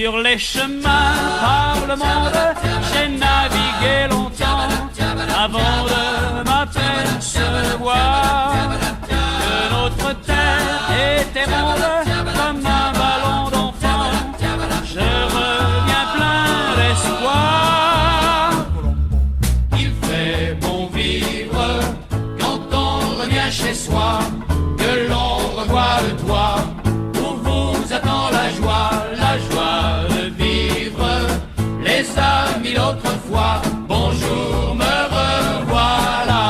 Sur les chemins par le monde, j'ai navigué longtemps avant de m'apercevoir que notre terre était ronde comme un ballon d'enfant. Je reviens plein d'espoir. Il fait bon vivre quand on revient chez soi, que l'on revoit le toit où vous attend la joie de vivre. Les amis l'autrefois, bonjour, me revoilà.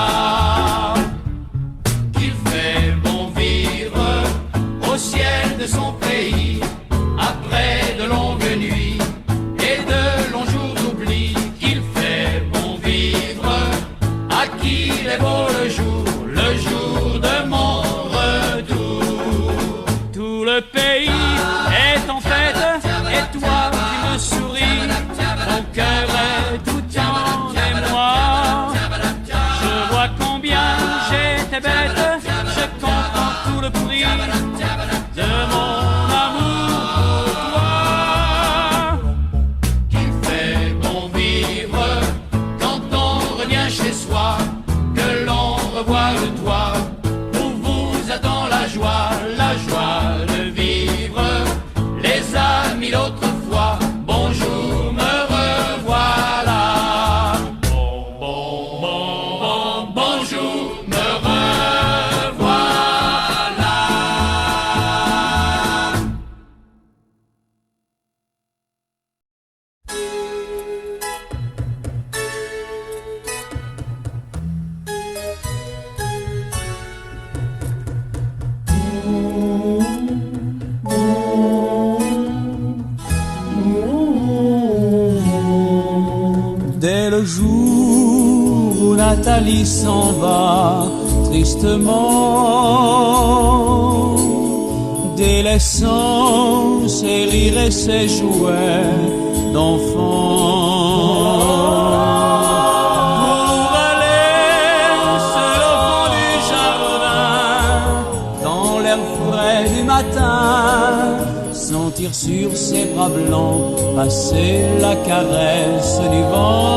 Qu'il fait bon vivre au ciel de son pays, après de longues nuits et de longs jours d'oubli. Qu'il fait bon vivre à qui il est beau le jour de mon retour. Tout le pays est en fête et toi qui me souris, ton cœur est tout en émoi. Je vois combien j'étais bête, je comprends tout le prix de mon amour pour toi. Qu'il fait bon vivre quand on revient chez soi, que l'on revoit le toit où vous attend la joie de vivre. Les amis l'autrefois, bonjour, me revoilà. Bonjour, me revoilà. Dès le jour où Nathalie s'en va tristement, délaissant ses rires et ses jouets d'enfant, pour aller seul au fond du jardin, dans l'air frais du matin, sentir sur ses bras blancs passer la caresse du vent.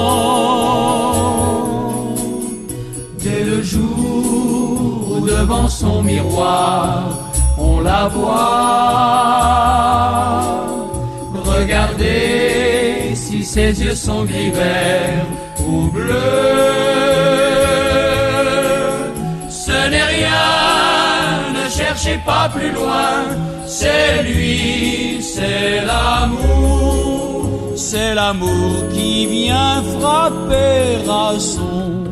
Dès le jour où devant son miroir on la voit, regardez si ses yeux sont gris verts ou bleus. Ce n'est rien, ne cherchez pas plus loin, c'est lui, c'est l'amour qui vient frapper à son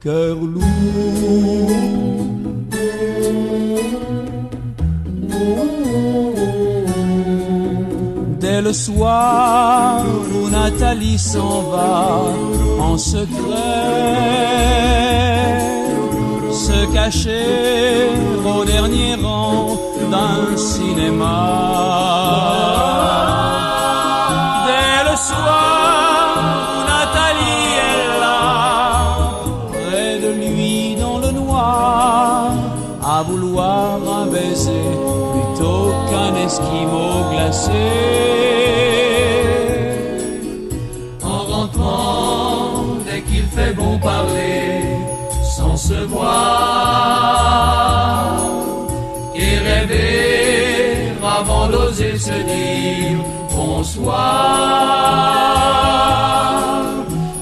cœur lourd. Dès le soir où Nathalie s'en va en secret, se cacher au dernier rang d'un cinéma. Dès le soir où Nathalie est là, près de lui dans le noir, à vouloir un baiser plutôt qu'un esquimau glacé. En rentrant, dès qu'il fait bon parler, sans se voir, et rêver avant d'oser se dire bonsoir.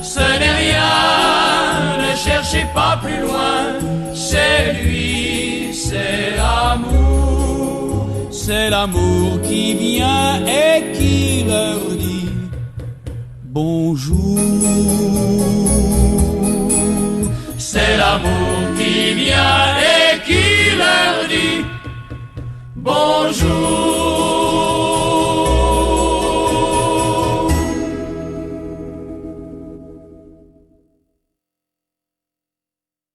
Ce n'est rien, ne cherchez pas plus loin, c'est lui, c'est l'amour qui vient et qui leur dit bonjour. C'est l'amour qui vient et qui leur dit bonjour.